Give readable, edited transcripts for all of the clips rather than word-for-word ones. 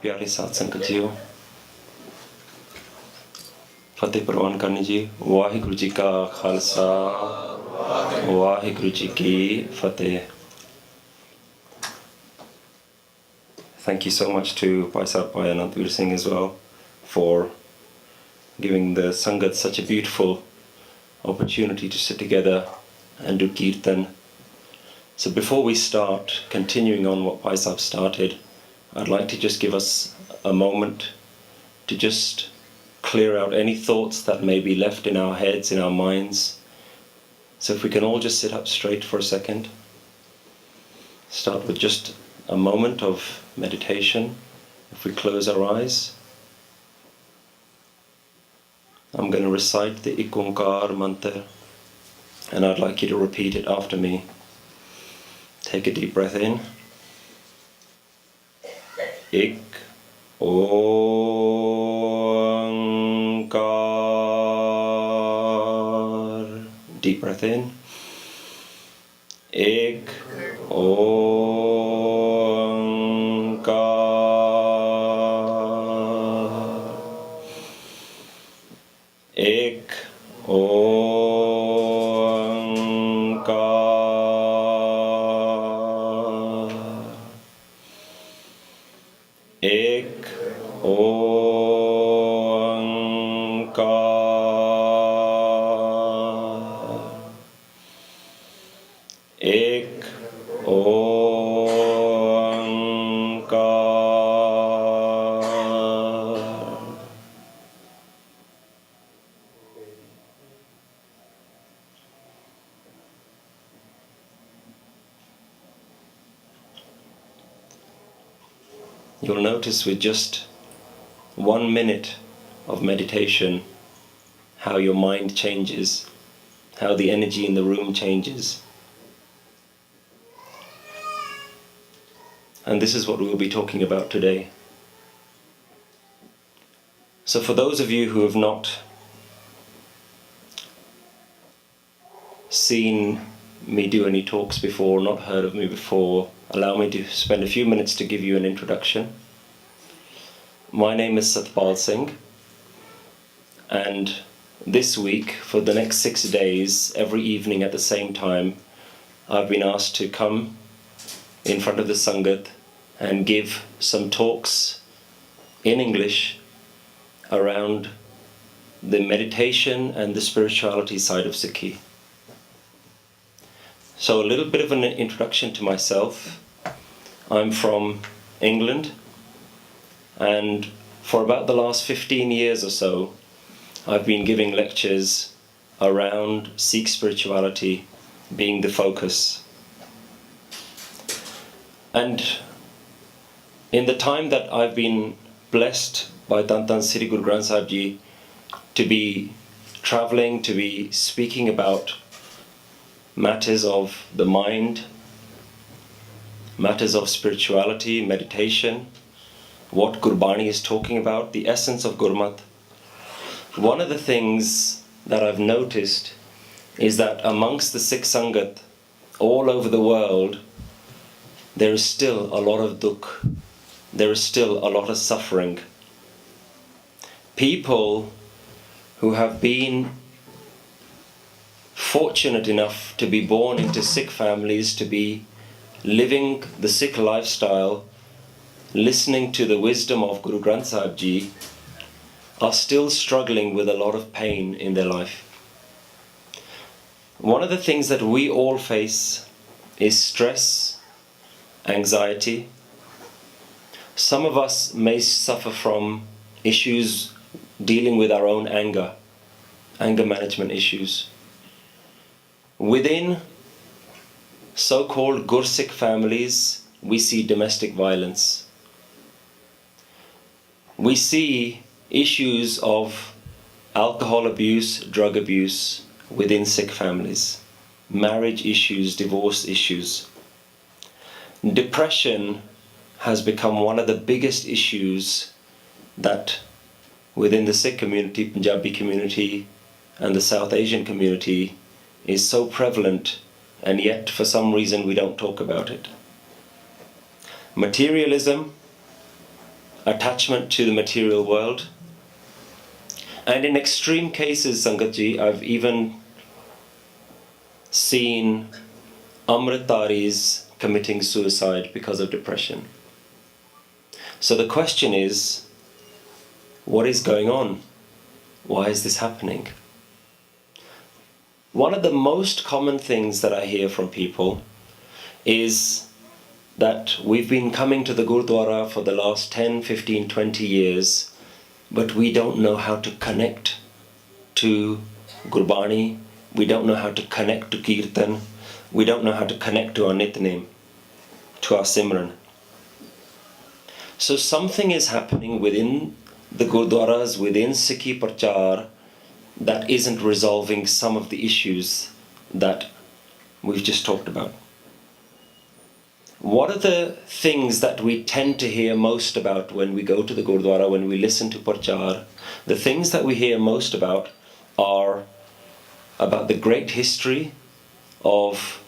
प्यारे साथ संगत जीओ फतेह प्रवान करनी जी। वाहिगुरु जी का खालसा वाहिगुरु जी की फतेह। Thank you so much to Bhai Satpal and Anantveer Singh as well for giving the Sangat such a beautiful opportunity to sit together and do Kirtan. So before we start, continuing on what Bhai Sahib started, I'd like to just give us a moment to just clear out any thoughts that may be left in our heads, in our minds. So if we can all just sit up straight for a second. Start with just a moment of meditation. If we close our eyes, I'm going to recite the Ik Onkar mantra and I'd like you to repeat it after me. Take a deep breath in. Ik Onkar. Deep breath in. Ik Onkar. Ik Onkar. Ik Onkar. Ik Onkar. You'll notice with just 1 minute of meditation how your mind changes, how the energy in the room changes. And this is what we'll be talking about today. So for those of you who have not seen me do any talks before, not heard of me before, allow me to spend a few minutes to give you an introduction. My name is Satpal Singh, and this week, for the next 6 days, every evening at the same time, I've been asked to come in front of the Sangat and give some talks in English around the meditation and the spirituality side of Sikhi. So a little bit of an introduction to myself. I'm from England, and for about the last 15 years or so, I've been giving lectures around Sikh spirituality being the focus. And in the time that I've been blessed by Dhan Dhan Sri Guru Granth Sahib Ji to be traveling, to be speaking about matters of the mind, matters of spirituality, meditation, what Gurbani is talking about, the essence of Gurmat. One of the things that I've noticed is that amongst the Sikh Sangat all over the world, there is still a lot of dukh, there is still a lot of suffering. People who have been fortunate enough to be born into Sikh families, to be living the Sikh lifestyle, listening to the wisdom of Guru Granth Sahib Ji, are still struggling with a lot of pain in their life. One of the things that we all face is stress, anxiety. Some of us may suffer from issues dealing with our own anger management issues. Within so-called Gursikh families, we see domestic violence. We see issues of alcohol abuse, drug abuse within Sikh families, marriage issues, divorce issues. Depression has become one of the biggest issues that within the Sikh community, Punjabi community, and the South Asian community is so prevalent, and yet for some reason we don't talk about it. Materialism, attachment to the material world. And in extreme cases, Sangatji, I've even seen Amritaris committing suicide because of depression. So the question is, what is going on? Why is this happening? One of the most common things that I hear from people is that we've been coming to the Gurdwara for the last 10, 15, 20 years, but we don't know how to connect to Gurbani, we don't know how to connect to Kirtan, we don't know how to connect to our Nitnem, to our Simran. So something is happening within the Gurdwaras, within Sikhi Prachar, that isn't resolving some of the issues that we've just talked about. What are the things that we tend to hear most about when we go to the Gurdwara, when we listen to Prachar? The things that we hear most about are about the great history of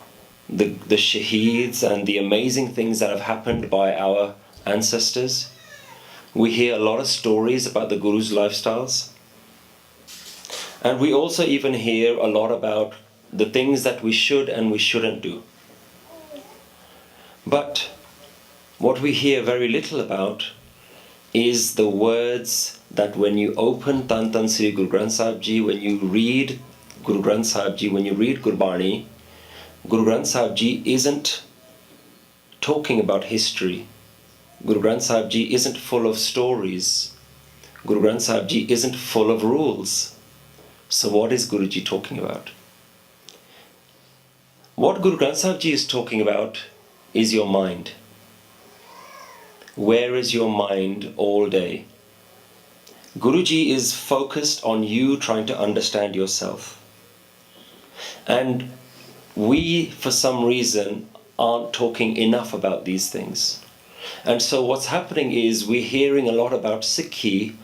the Shaheeds and the amazing things that have happened by our ancestors. We hear a lot of stories about the Guru's lifestyles. And we also even hear a lot about the things that we should and we shouldn't do. But what we hear very little about is the words that when you open Tan Tan Sri Guru Granth Sahib Ji, when you read Guru Granth Sahib Ji, when you read Gurbani, Guru Granth Sahib Ji isn't talking about history. Guru Granth Sahib Ji isn't full of stories. Guru Granth Sahib Ji isn't full of rules. So what is Guruji talking about? What Guru Granth Sahib Ji is talking about is your mind. Where is your mind all day? Guruji is focused on you trying to understand yourself. And we, for some reason, aren't talking enough about these things. And so what's happening is we're hearing a lot about Sikhi,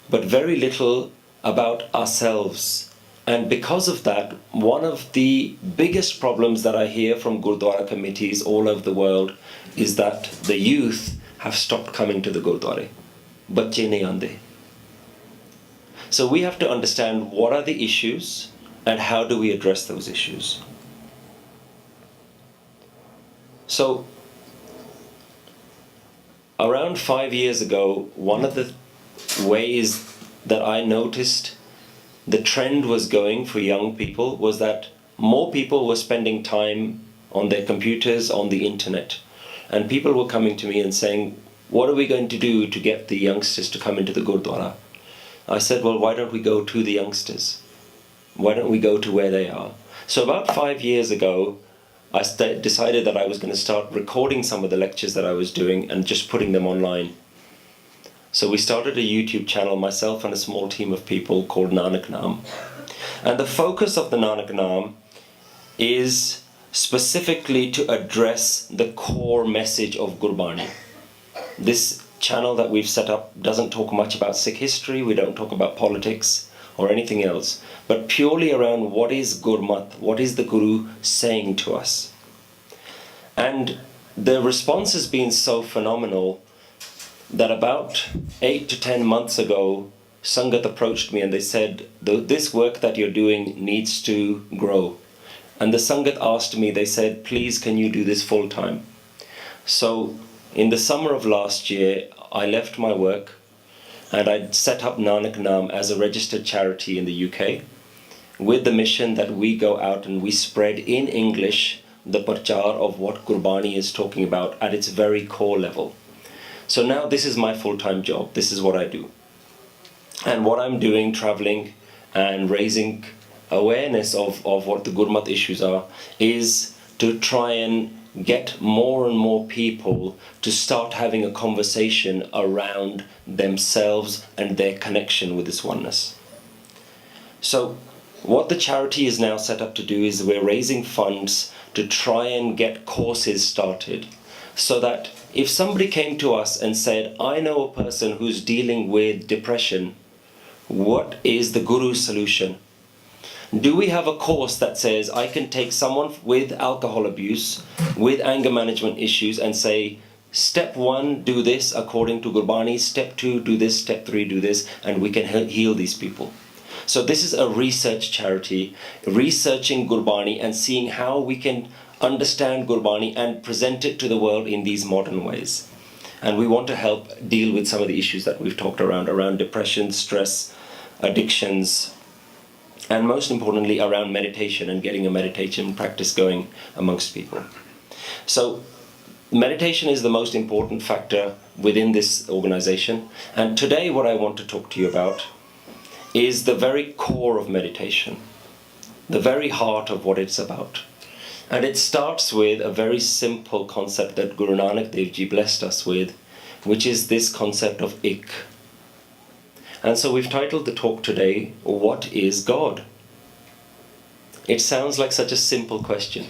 but very little about ourselves. And because of that, one of the biggest problems that I hear from Gurdwara committees all over the world is that the youth have stopped coming to the Gurdwara. Bacche nahi aande. So we have to understand what are the issues and how do we address those issues. So around 5 years ago, one of the ways that I noticed the trend was going for young people was that more people were spending time on their computers, on the internet. And people were coming to me and saying, what are we going to do to get the youngsters to come into the Gurdwara? I said, well, why don't we go to the youngsters? Why don't we go to where they are? So about 5 years ago, I decided that I was going to start recording some of the lectures that I was doing and just putting them online. So we started a YouTube channel, myself and a small team of people, called NanakNaam. And the focus of the NanakNaam is specifically to address the core message of Gurbani. This channel that we've set up doesn't talk much about Sikh history, we don't talk about politics or anything else, but purely around what is Gurmat, what is the Guru saying to us. And the response has been so phenomenal that about 8 to 10 months ago, Sangat approached me and they said, this work that you're doing needs to grow. And the Sangat asked me, they said, please can you do this full time? So in the summer of last year, I left my work and I set up NanakNaam as a registered charity in the UK with the mission that we go out and we spread in English the prachar of what Gurbani is talking about at its very core level. So now this is my full-time job. This is what I do. And what I'm doing, traveling and raising awareness of what the Gurmat issues are, is to try and get more and more people to start having a conversation around themselves and their connection with this oneness. So what the charity is now set up to do is we're raising funds to try and get courses started, so that if somebody came to us and said, I know a person who's dealing with depression, what is the Guru's solution? Do we have a course that says I can take someone with alcohol abuse, with anger management issues and say, Step 1, do this according to Gurbani. Step 2, do this. Step 3, do this. And we can heal these people. So this is a research charity, researching Gurbani and seeing how we can understand Gurbani and present it to the world in these modern ways. And we want to help deal with some of the issues that we've talked around depression, stress, addictions, and most importantly around meditation and getting a meditation practice going amongst people. So meditation is the most important factor within this organization. And today what I want to talk to you about is the very core of meditation, the very heart of what it's about. And it starts with a very simple concept that Guru Nanak Dev Ji blessed us with, which is this concept of ik. And so we've titled the talk today, What is God? It sounds like such a simple question.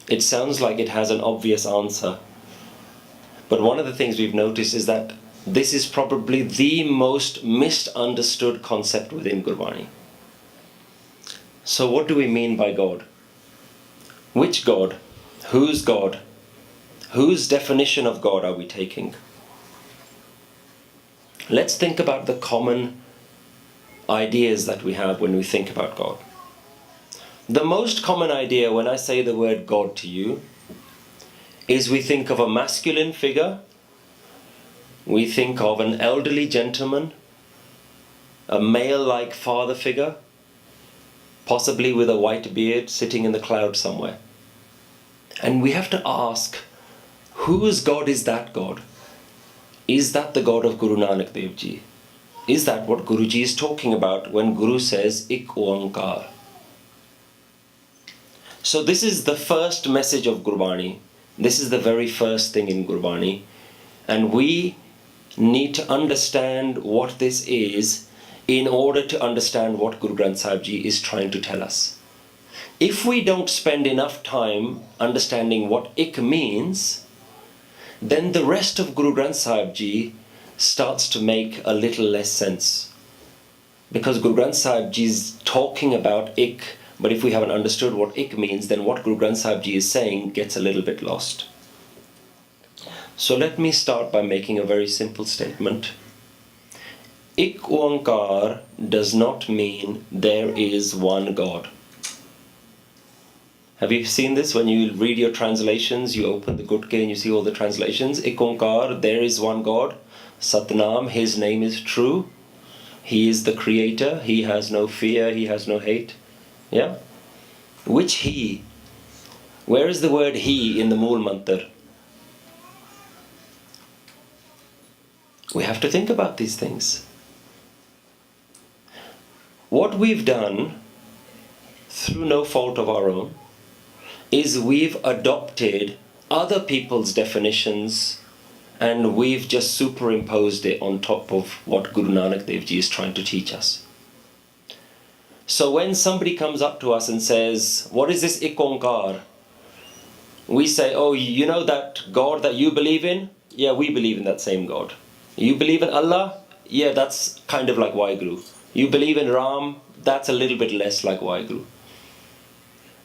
It sounds like it has an obvious answer. But one of the things we've noticed is that this is probably the most misunderstood concept within Gurbani. So what do we mean by God? Which God? Whose God? Whose definition of God are we taking? Let's think about the common ideas that we have when we think about God. The most common idea when I say the word God to you is we think of a masculine figure. We think of an elderly gentleman, a male-like father figure, possibly with a white beard sitting in the cloud somewhere. And we have to ask, whose God is that God? Is that the God of Guru Nanak Dev Ji? Is that what Guruji is talking about when Guru says Ik Oankar? So this is the first message of Gurbani. This is the very first thing in Gurbani. And we need to understand what this is in order to understand what Guru Granth Sahib Ji is trying to tell us. If we don't spend enough time understanding what ik means, then the rest of Guru Granth Sahib Ji starts to make a little less sense. Because Guru Granth Sahib Ji is talking about ik, but if we haven't understood what ik means, then what Guru Granth Sahib Ji is saying gets a little bit lost. So let me start by making a very simple statement. Ik Oankar does not mean there is one God. Have you seen this when you read your translations? You open the Gutke and you see all the translations. Ik Oankar, there is one God. Satnam, His name is true. He is the creator. He has no fear. He has no hate. Yeah? Which He? Where is the word He in the Mool Mantar? We have to think about these things. What we've done, through no fault of our own, is we've adopted other people's definitions and we've just superimposed it on top of what Guru Nanak Dev Ji is trying to teach us. So when somebody comes up to us and says, what is this Ik Oankar? We say, oh, you know that God that you believe in? Yeah, we believe in that same God. You believe in Allah? Yeah, that's kind of like Waheguru. You believe in Ram? That's a little bit less like Waheguru.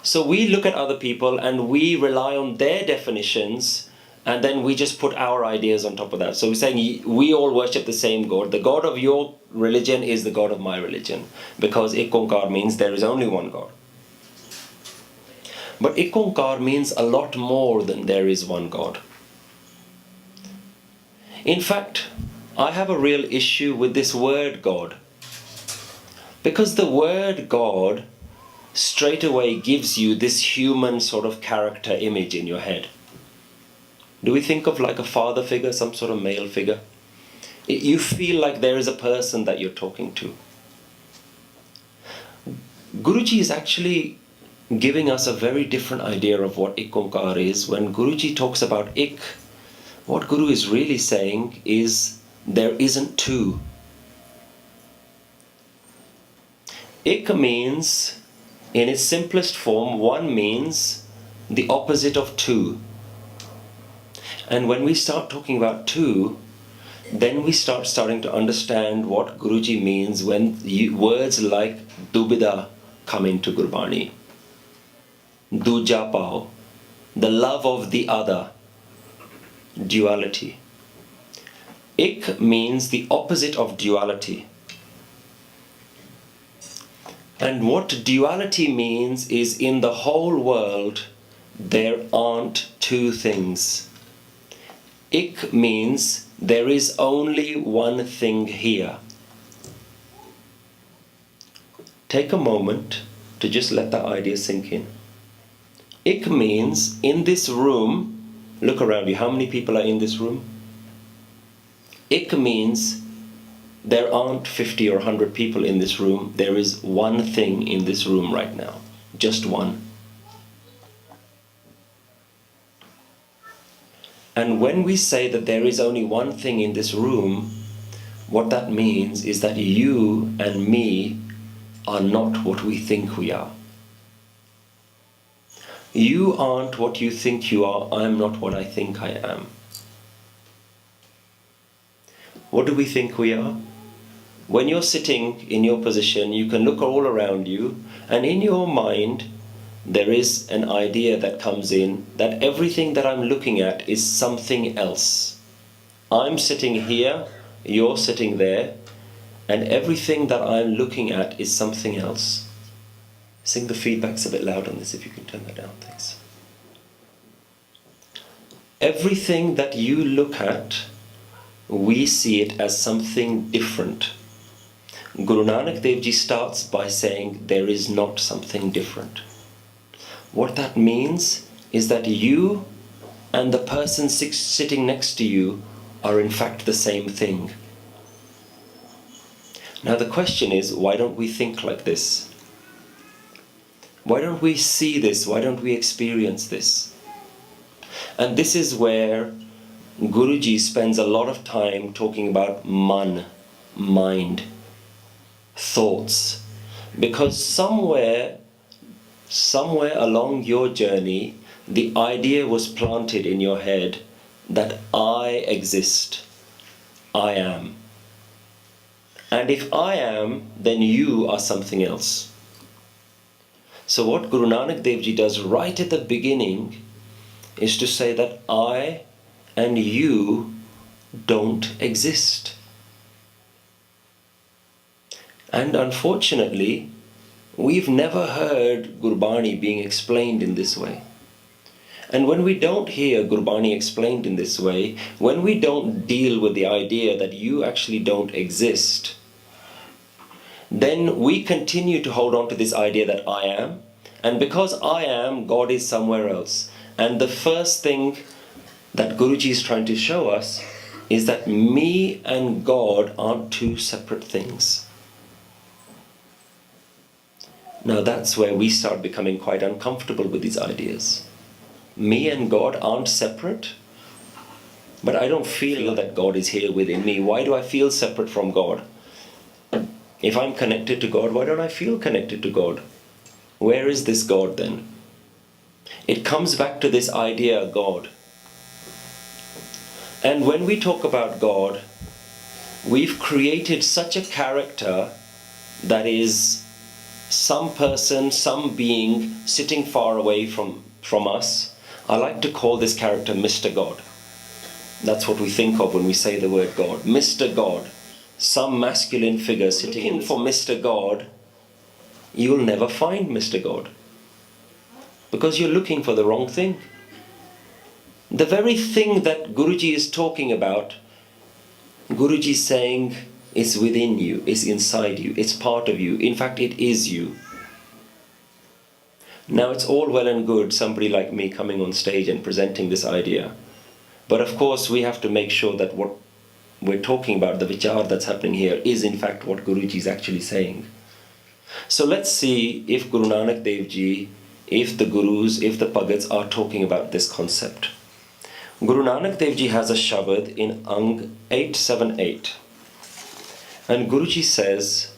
So we look at other people and we rely on their definitions and then we just put our ideas on top of that. So we're saying we all worship the same God. The God of your religion is the God of my religion. Because Ik Oankar means there is only one God. But Ik Oankar means a lot more than there is one God. In fact, I have a real issue with this word God. Because the word God straight away gives you this human sort of character image in your head. Do we think of like a father figure, some sort of male figure? You feel like there is a person that you're talking to. Guruji is actually giving us a very different idea of what Ik Oankar is. When Guruji talks about Ik, what Guru is really saying is there isn't two. Ik means, in its simplest form, one means the opposite of two. And when we start talking about two, then we starting to understand what Guruji means when words like Dubida come into Gurbani. Duja Pao, the love of the other. duality. Ik means the opposite of duality. And what duality means is, in the whole world, there aren't two things. Ik means there is only one thing here. Take a moment to just let that idea sink in. Ik means, in this room, look around you, how many people are in this room? Ik means there aren't 50 or 100 people in this room. There is one thing in this room right now. Just one. And when we say that there is only one thing in this room, what that means is that you and me are not what we think we are. You aren't what you think you are. I'm not what I think I am. What do we think we are? When you're sitting in your position, you can look all around you, and in your mind, there is an idea that comes in that everything that I'm looking at is something else. I'm sitting here, you're sitting there, and everything that I'm looking at is something else. I think the feedback's a bit loud on this, if you can turn that down, thanks. Everything that you look at, we see it as something different. Guru Nanak Dev Ji starts by saying there is not something different. What that means is that you and the person sitting next to you are in fact the same thing. Now the question is, why don't we think like this? Why don't we see this? Why don't we experience this? And this is where Guruji spends a lot of time talking about man, mind, thoughts. Because somewhere along your journey, the idea was planted in your head that I exist, I am. And if I am, then you are something else. So what Guru Nanak Dev Ji does right at the beginning is to say that I and you don't exist. And unfortunately, we've never heard Gurbani being explained in this way. And when we don't hear Gurbani explained in this way, when we don't deal with the idea that you actually don't exist, then we continue to hold on to this idea that I am, and because I am, God is somewhere else. And the first thing that Guruji is trying to show us is that me and God aren't two separate things. Now that's where we start becoming quite uncomfortable with these ideas. Me and God aren't separate, but I don't feel that God is here within me. Why do I feel separate from God? If I'm connected to God, why don't I feel connected to God? Where is this God then? It comes back to this idea of God. And when we talk about God, we've created such a character that is some person, some being sitting far away from us. I like to call this character Mr. God. That's what we think of when we say the word God. Mr. God. Some masculine figure sitting in for Mr. God. You'll never find Mr. God, because you're looking for the wrong thing. The very thing that Guruji is talking about, Guruji is saying is within you, is inside you, it's part of you. In fact, it is you. Now it's all well and good somebody like me coming on stage and presenting this idea. But of course we have to make sure that what we're talking about, the vichar that's happening here, is in fact what Guruji is actually saying. So let's see if Guru Nanak Dev Ji, if the Gurus, if the Bhagats are talking about this concept. Guru Nanak Dev Ji has a shabad in Ang 878. And Guruji says,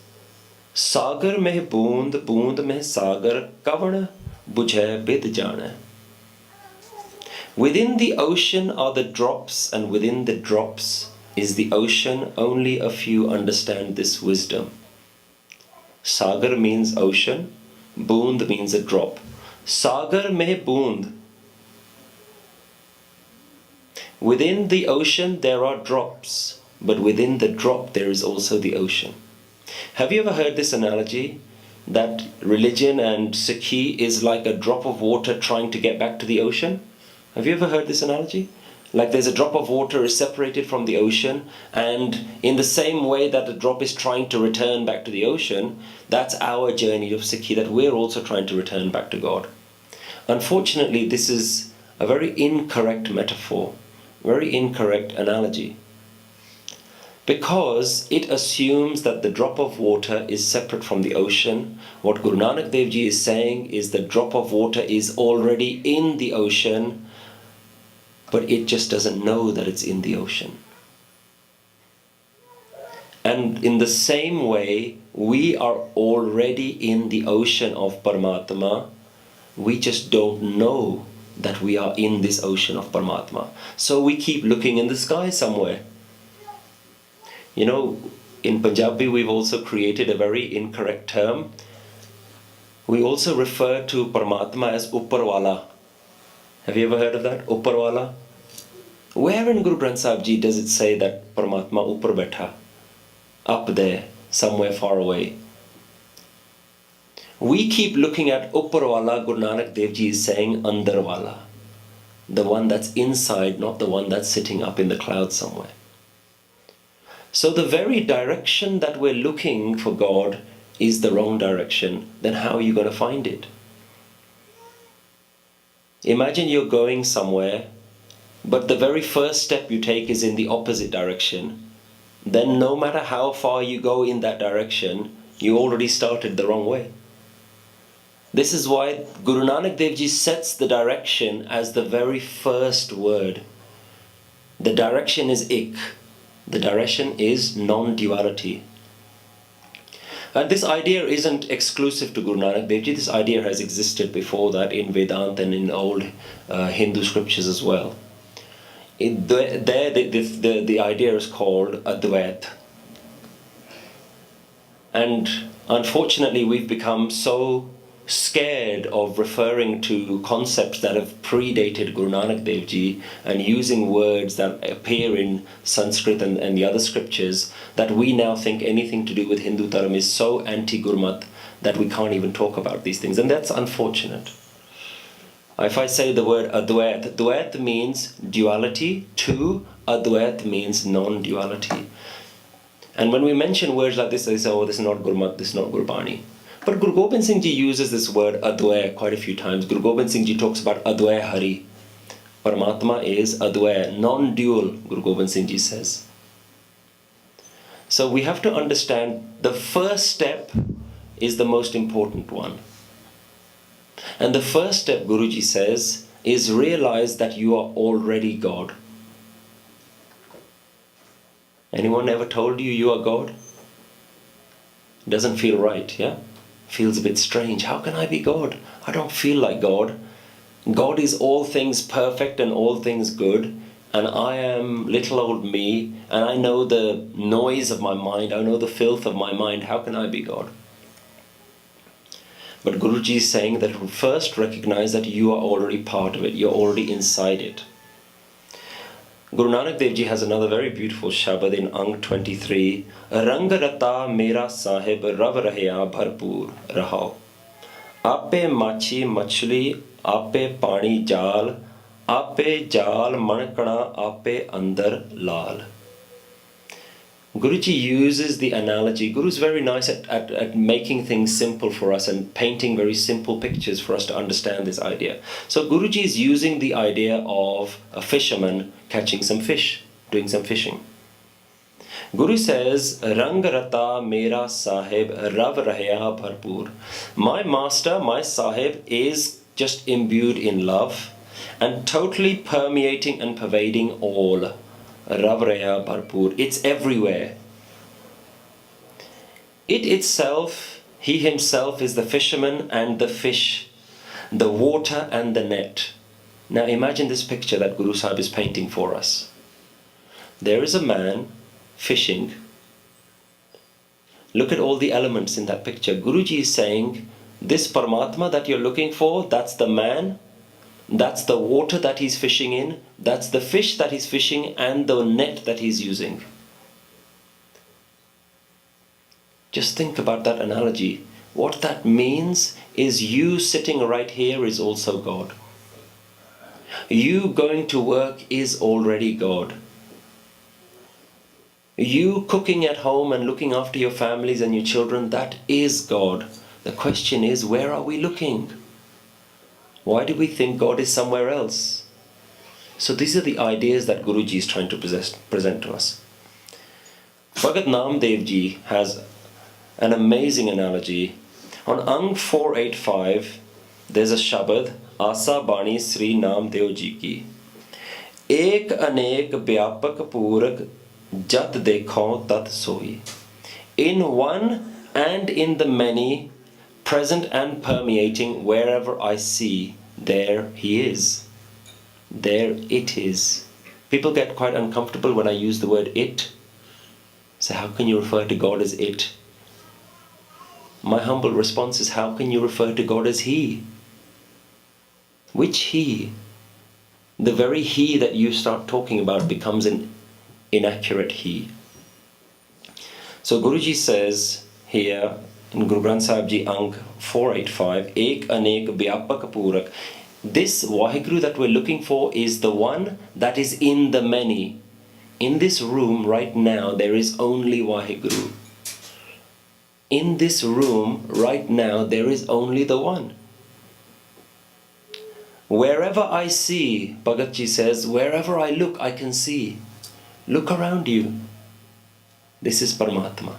Sagar meh boond, boond meh sagar, kavan bujhe bid jane. Within the ocean are the drops, and within the drops is the ocean. Only a few understand this wisdom. Sagar means ocean, boond means a drop. Sagar meh boond. Within the ocean there are drops, but within the drop there is also the ocean. Have you ever heard this analogy? That religion and Sikhi is like a drop of water trying to get back to the ocean? Have you ever heard this analogy? Like there's a drop of water is separated from the ocean, and in the same way that the drop is trying to return back to the ocean, that's our journey of Sikhi, that we're also trying to return back to God. Unfortunately, this is a very incorrect metaphor, very incorrect analogy, because it assumes that the drop of water is separate from the ocean. What Guru Nanak Dev Ji is saying is the drop of water is already in the ocean, but it just doesn't know that it's in the ocean. And in the same way, we are already in the ocean of Paramatma. We just don't know that we are in this ocean of Paramatma. So we keep looking in the sky somewhere. You know, in Punjabi we've also created a very incorrect term. We also refer to Paramatma as Upparwala. Have you ever heard of that? Upparwala? Where in Guru Granth Sahib Ji does it say that Paramatma Uppar Baitha? Up there, somewhere far away. We keep looking at Upparwala. Guru Nanak Dev Ji is saying Andarwala. The one that's inside, not the one that's sitting up in the clouds somewhere. So the very direction that we're looking for God is the wrong direction. Then how are you going to find it? Imagine you're going somewhere, but the very first step you take is in the opposite direction. Then no matter how far you go in that direction, you already started the wrong way. This is why Guru Nanak Dev Ji sets the direction as the very first word. The direction is ik. The direction is non-duality. And this idea isn't exclusive to Guru Nanak Dev Ji. This idea has existed before that in Vedanta and in old Hindu scriptures as well. The idea is called Advait. And unfortunately we've become so scared of referring to concepts that have predated Guru Nanak Dev Ji and using words that appear in Sanskrit and the other scriptures, that we now think anything to do with Hindu Dharam is so anti-Gurmat that we can't even talk about these things, and that's unfortunate. If I say the word Advait, Dvait means duality, two, Advait means non-duality. And when we mention words like this, they say, oh, this is not Gurmat, this is not Gurbani. But Guru Gobind Singh Ji uses this word Advait quite a few times. Guru Gobind Singh Ji talks about Advait Hari. Paramatma is Advait, non-dual, Guru Gobind Singh Ji says. So we have to understand the first step is the most important one. And the first step, Guruji says, is realize that you are already God. Anyone ever told you you are God? Doesn't feel right, yeah? Feels a bit strange. How can I be God? I don't feel like God. God is all things perfect and all things good, and I am little old me, and I know the noise of my mind, I know the filth of my mind. How can I be God? But Guruji is saying that first recognize that you are already part of it, you're already inside it. Guru Nanak Dev Ji has another very beautiful Shabad in Ang 23. Rangarata mera sahib rav rahya bharpur rahao. Ape machi machli, ape pani jal, ape jal mankana, ape andar lal. Guruji uses the analogy. Guru is very nice at making things simple for us and painting very simple pictures for us to understand this idea. So Guruji is using the idea of a fisherman catching some fish, doing some fishing. Guru says, Rangarata mera sahib rav rahya bharpur. My master, my sahib, is just imbued in love and totally permeating and pervading all. Rav rahya bharpur. It's everywhere. It itself, he himself is the fisherman and the fish, the water and the net. Now imagine this picture that Guru Sahib is painting for us. There is a man fishing. Look at all the elements in that picture. Guruji is saying, this Paramatma that you're looking for, that's the man, That's the water that he's fishing in, that's the fish that he's fishing, and the net that he's using. Just think about that analogy. What that means is you sitting right here is also God. You going to work is already God. You cooking at home and looking after your families and your children, that is God. The question is, where are we looking? Why do we think God is somewhere else? So these are the ideas that Guruji is trying to present to us. Bhagat Namdev Ji has an amazing analogy. On Ang 485, there's a Shabad, Asa Bani Sri Namdev Ji ki. Ek anek vyapak purak jat dekho tat soi. In one and in the many, present and permeating, wherever I see, there he is. There it is. People get quite uncomfortable when I use the word it. So how can you refer to God as it? My humble response is, how can you refer to God as he? Which he? The very he that you start talking about becomes an inaccurate he. So Guruji says here in Guru Granth Sahib Ji Ang 485, Ek Anek Vyapak Purak. This Waheguru that we're looking for is the one that is in the many. In this room right now, there is only Waheguru. In this room right now, there is only the one. Wherever I see, Bhagat Ji says, wherever I look, I can see. Look around you. This is Paramatma.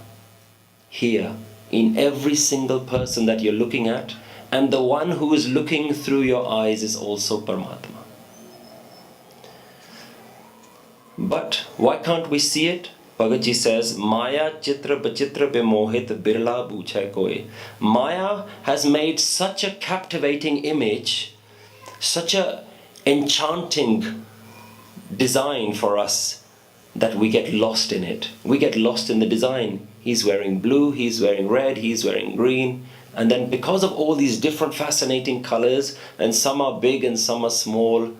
Here, in every single person that you're looking at, and the one who is looking through your eyes is also Paramatma. But why can't we see it? Bhagat Ji says, Maya chitra bachitra bemohit birla bujhai koi. Maya has made such a captivating image, such a enchanting design for us, that we get lost in it. We get lost in the design. He's wearing blue, he's wearing red, he's wearing green. And then because of all these different fascinating colors, and some are big and some are small,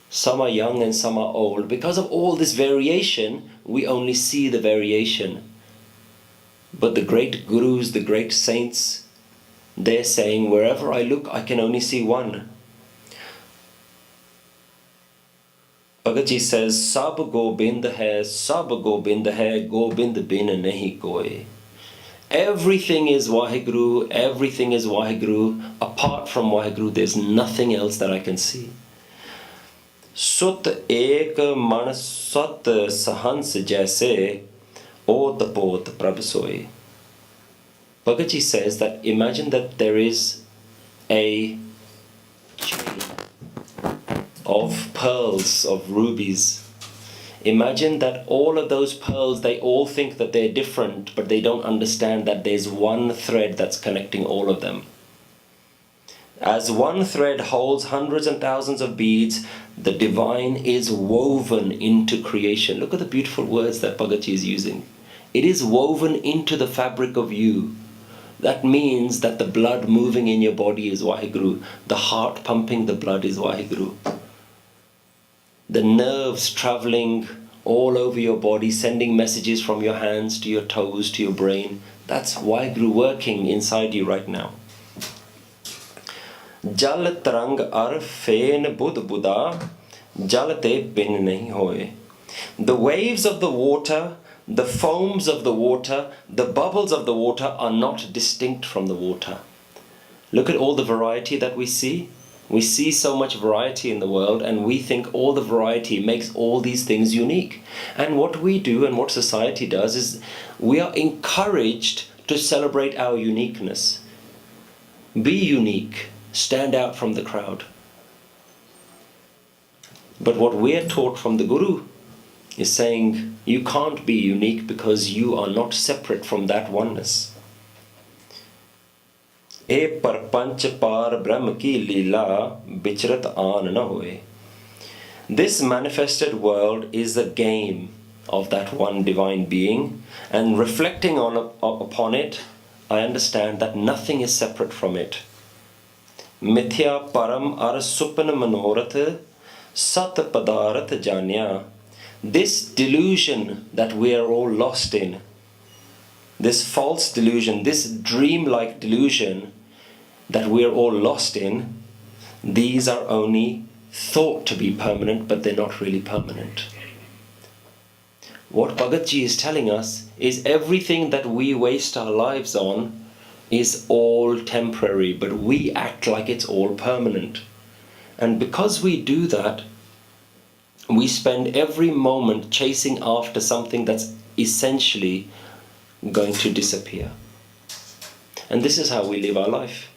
some are young and some are old, because of all this variation, we only see the variation. But the great gurus, the great saints, they're saying, wherever I look, I can only see one. Bhagat Ji says, Sab Gobind hai, Gobind bin nahi koi. Everything is Waheguru, everything is Waheguru. Apart from Waheguru, there's nothing else that I can see. Sut ek man sat sahans jaise, o tapot prabh soy. Bhagat Ji says that imagine that there is a chain of pearls, of rubies. Imagine that all of those pearls, they all think that they're different, but they don't understand that there's one thread that's connecting all of them. As one thread holds hundreds and thousands of beads, the divine is woven into creation. Look at the beautiful words that Bhagat Ji is using. It is woven into the fabric of you. That means that the blood moving in your body is Waheguru. The heart pumping the blood is Waheguru. The nerves traveling all over your body, sending messages from your hands to your toes to your brain. That's Waheguru working inside you right now. Jal tarang ar fen bud buddha, jalate bin nahi hoye. The waves of the water, the foams of the water, the bubbles of the water are not distinct from the water. Look at all the variety that we see. We see so much variety in the world, and we think all the variety makes all these things unique. And what we do and what society does is we are encouraged to celebrate our uniqueness. Be unique. Stand out from the crowd. But what we are taught from the Guru is saying you can't be unique because you are not separate from that oneness. E parpanch par brahm ki leela bichrat aan na hoye. This manifested world is a game of that one divine being, and reflecting upon it, I understand that nothing is separate from it. Mithya param ar supana manorath sat padarat janya. This delusion that we are all lost in, this false delusion, this dream-like delusion that we are all lost in, these are only thought to be permanent, but they're not really permanent. What Bhagat Ji is telling us is everything that we waste our lives on is all temporary, but we act like it's all permanent. And because we do that, we spend every moment chasing after something that's essentially going to disappear. And this is how we live our life.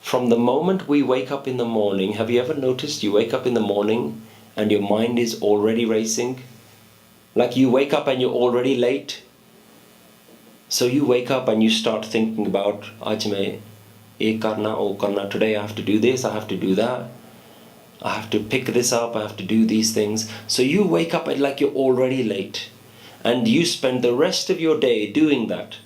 From the moment we wake up in the morning, have you ever noticed you wake up in the morning and your mind is already racing? Like you wake up and you're already late. So you wake up and you start thinking about, Aaj main ye karna, oh karna, today I have to do this, I have to do that. I have to pick this up, I have to do these things. So you wake up like you're already late. And you spend the rest of your day doing that.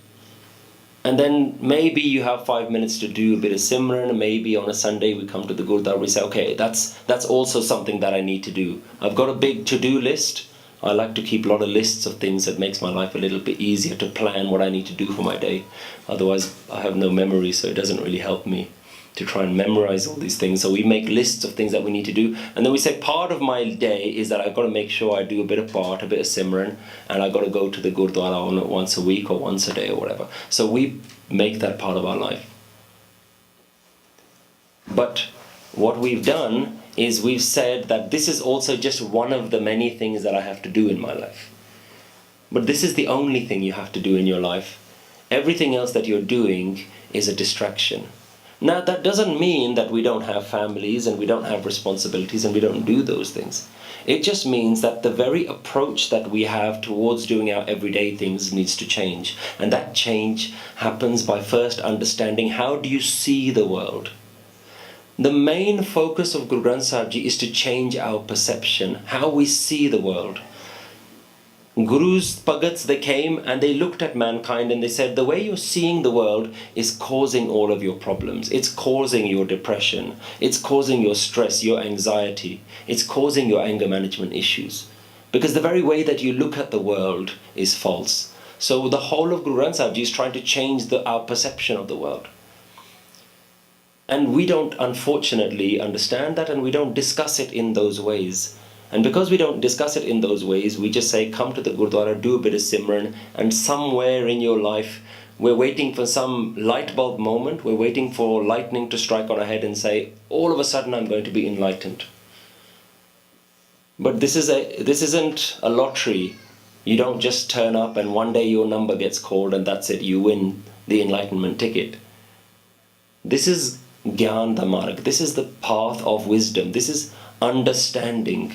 And then maybe you have 5 minutes to do a bit of Simran. Maybe on a Sunday we come to the Gurdwara, we say, okay, that's also something that I need to do. I've got a big to-do list. I like to keep a lot of lists of things that makes my life a little bit easier to plan what I need to do for my day. Otherwise, I have no memory, so it doesn't really help me to try and memorize all these things. So we make lists of things that we need to do. And then we say part of my day is that I've got to make sure I do a bit of part, a bit of Simran, and I've got to go to the Gurdwara once a week or once a day or whatever. So we make that part of our life. But what we've done is we've said that this is also just one of the many things that I have to do in my life. But this is the only thing you have to do in your life. Everything else that you're doing is a distraction. Now that doesn't mean that we don't have families and we don't have responsibilities and we don't do those things. It just means that the very approach that we have towards doing our everyday things needs to change. And that change happens by first understanding, how do you see the world? The main focus of Guru Granth Sahib Ji is to change our perception, how we see the world. Gurus, Bhagats, they came and they looked at mankind and they said, the way you're seeing the world is causing all of your problems. It's causing your depression. It's causing your stress, your anxiety. It's causing your anger management issues. Because the very way that you look at the world is false. So the whole of Guru Granth Sahib Ji is trying to change our perception of the world. And we don't, unfortunately, understand that, and we don't discuss it in those ways. And because we don't discuss it in those ways, we just say, come to the Gurdwara, do a bit of Simran, and somewhere in your life, we're waiting for some light bulb moment, we're waiting for lightning to strike on our head and say, all of a sudden I'm going to be enlightened. But this isn't a lottery. You don't just turn up and one day your number gets called and that's it, you win the enlightenment ticket. This is Gyan Dhamarg. This is the path of wisdom. This is understanding.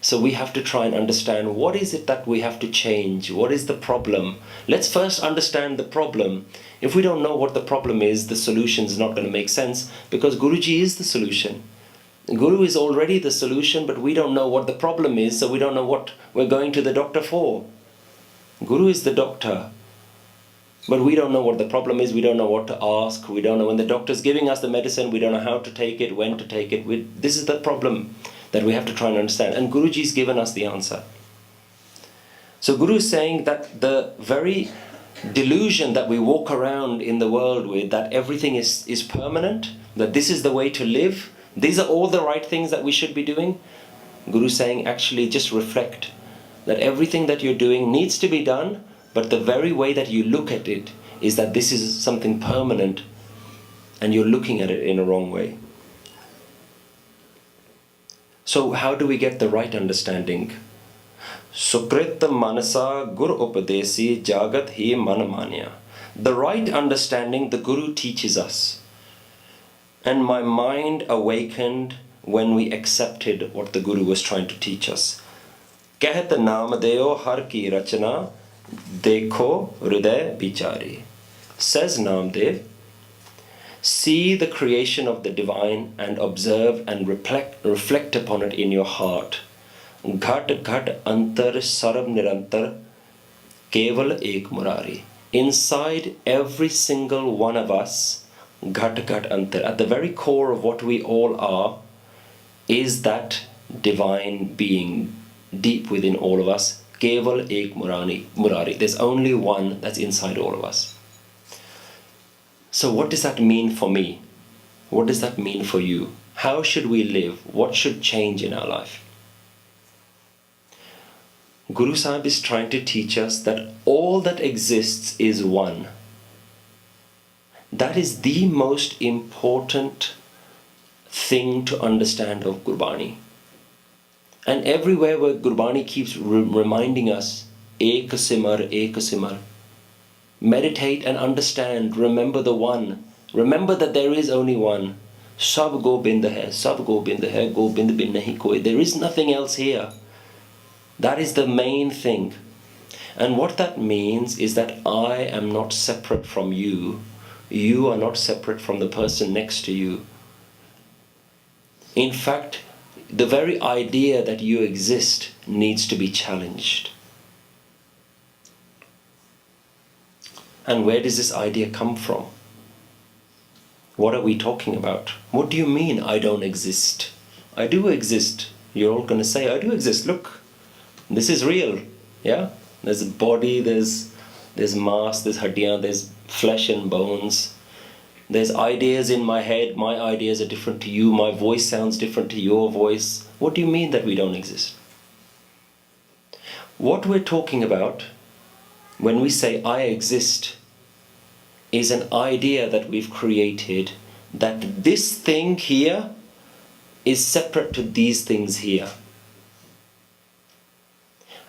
So we have to try and understand, what is it that we have to change? What is the problem? Let's first understand the problem. If we don't know what the problem is, the solution is not going to make sense, because Guruji is the solution. Guru is already the solution, but we don't know what the problem is, so we don't know what we're going to the doctor for. Guru is the doctor. But we don't know what the problem is, we don't know what to ask, we don't know when the doctor's giving us the medicine, we don't know how to take it, when to take it. This is the problem that we have to try and understand. And Guruji's given us the answer. So Guru is saying that the very delusion that we walk around in the world with, that everything is permanent, that this is the way to live, these are all the right things that we should be doing. Guru is saying, actually just reflect that everything that you're doing needs to be done, but the very way that you look at it is that this is something permanent and you're looking at it in a wrong way. So how do we get the right understanding? Sukrita manasa gur upadesi jagat hi manamanya. The right understanding the Guru teaches us. And my mind awakened when we accepted what the Guru was trying to teach us. Kahat naam deo har ki rachana dekho hriday bichari. Says Namdev, see the creation of the divine and observe and reflect upon it in your heart. Ghat ghat antar sarab nirantar keval ek murari. Inside every single one of us Ghat ghat antar. At the very core of what we all are is that divine being deep within all of us. Keval ek murari. There's only one that's inside all of us. So what does that mean for me? What does that mean for you? How should we live? What should change in our life? Guru Sahib is trying to teach us that all that exists is one. That is the most important thing to understand of Gurbani. And everywhere where Gurbani keeps reminding us, Ek Simar, meditate and understand, remember the one. Remember that there is only one. Sab Gobind hai, Sab Gobind hai, Gobind bin nahi koi. There is nothing else here. That is the main thing. And what that means is that I am not separate from you. You are not separate from the person next to you. In fact, the very idea that you exist needs to be challenged. And where does this idea come from? What are we talking about? What do you mean I don't exist? I do exist. You're all going to say, I do exist. Look, this is real. Yeah? There's a body, there's mass, there's haddiyan, there's flesh and bones. There's ideas in my head. My ideas are different to you. My voice sounds different to your voice. What do you mean that we don't exist? What we're talking about when we say I exist is an idea that we've created that this thing here is separate to these things here.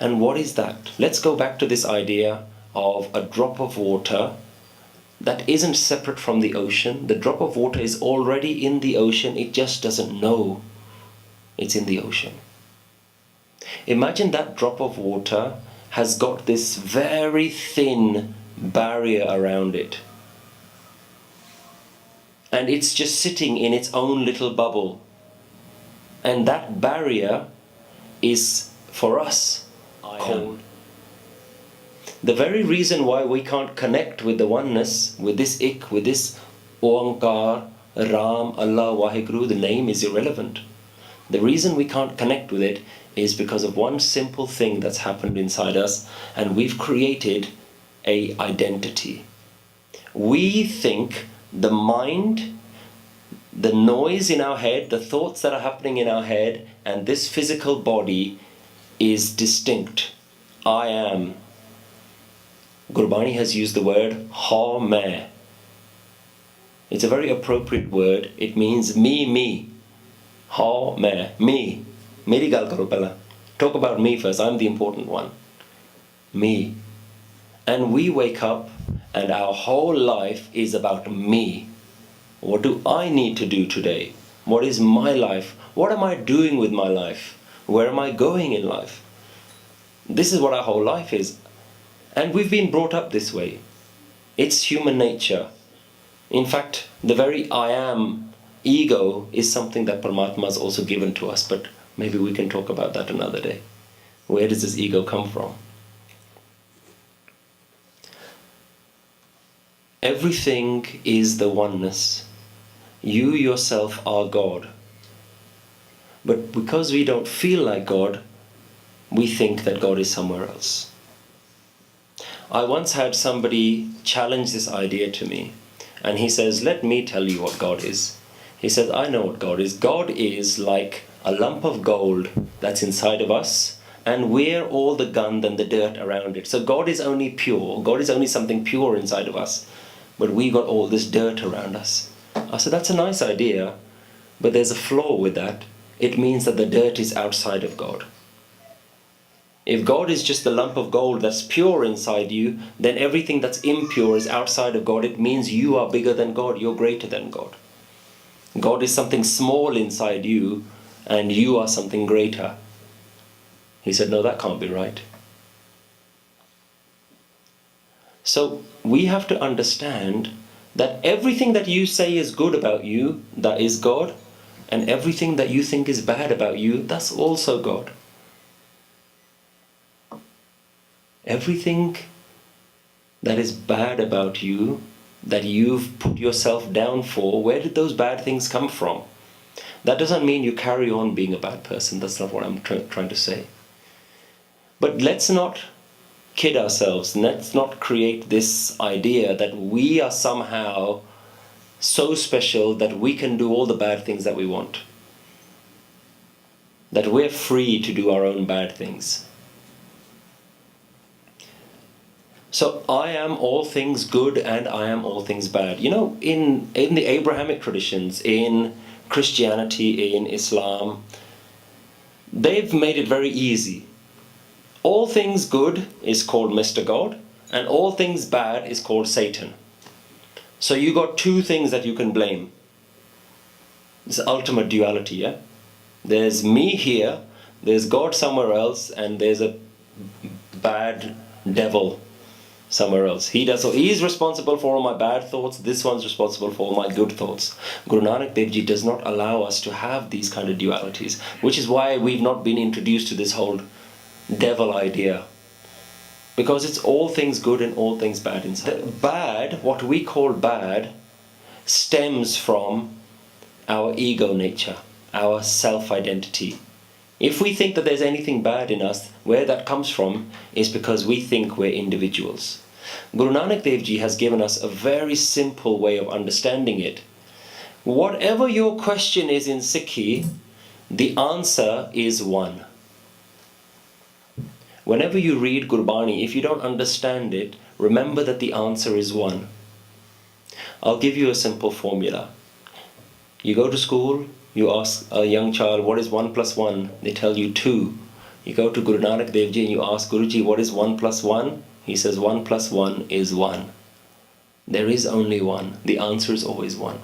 And what is that? Let's go back to this idea of a drop of water that isn't separate from the ocean. The drop of water is already in the ocean, it just doesn't know it's in the ocean. Imagine that drop of water has got this very thin barrier around it. And it's just sitting in its own little bubble. And that barrier is, for us, called. The very reason why we can't connect with the oneness, with this Ik, with this Oankar, Ram, Allah, Waheguru, the name is irrelevant. The reason we can't connect with it is because of one simple thing that's happened inside us, and we've created an identity. We think the mind, the noise in our head, the thoughts that are happening in our head, and this physical body is distinct. I am. Gurbani has used the word ha main. It's a very appropriate word. It means me. Ha main, me. Meri gal karo pehla. Talk about me first. I'm the important one. Me. And we wake up and our whole life is about me. What do I need to do today? What is my life? What am I doing with my life? Where am I going in life? This is what our whole life is. And we've been brought up this way. It's human nature. In fact, the very I am, ego, is something that Paramatma has also given to us, but maybe we can talk about that another day. Where does this ego come from? Everything is the oneness. You yourself are God. But because we don't feel like God, we think that God is somewhere else. I once had somebody challenge this idea to me, and he says, let me tell you what God is. He says, I know what God is. God is like a lump of gold that's inside of us, and we're all the gund and the dirt around it. So God is only pure. God is only something pure inside of us, but we got all this dirt around us. I said, that's a nice idea, but there's a flaw with that. It means that the dirt is outside of God. If God is just the lump of gold that's pure inside you, then everything that's impure is outside of God. It means you are bigger than God. You're greater than God. God is something small inside you, and you are something greater. He said, no, that can't be right. So we have to understand that everything that you say is good about you, that is God, and everything that you think is bad about you, that's also God. Everything that is bad about you that you've put yourself down for, where did those bad things come from? That doesn't mean you carry on being a bad person. That's not what I'm trying to say. But let's not kid ourselves. Let's not create this idea that we are somehow so special that we can do all the bad things that we want. That we're free to do our own bad things. So I am all things good and I am all things bad. You know, in the Abrahamic traditions, in Christianity, in Islam, they've made it very easy. All things good is called Mr. God, and all things bad is called Satan. So you got two things that you can blame. It's ultimate duality, yeah? There's me here, there's God somewhere else, and there's a bad devil somewhere else. He's responsible for all my bad thoughts, this one's responsible for all my good thoughts. Guru Nanak Dev Ji does not allow us to have these kind of dualities, which is why we've not been introduced to this whole devil idea. Because it's all things good and all things bad inside. The bad, what we call bad, stems from our ego nature, our self-identity. If we think that there's anything bad in us, where that comes from is because we think we're individuals. Guru Nanak Dev Ji has given us a very simple way of understanding it. Whatever your question is in Sikhi, the answer is one. Whenever you read Gurbani, if you don't understand it, remember that the answer is one. I'll give you a simple formula. You go to school, you ask a young child, what is 1 plus 1? They tell you 2. You go to Guru Nanak Dev Ji and you ask Guruji, what is 1 plus 1? He says 1 plus 1 is 1. There is only one. The answer is always one.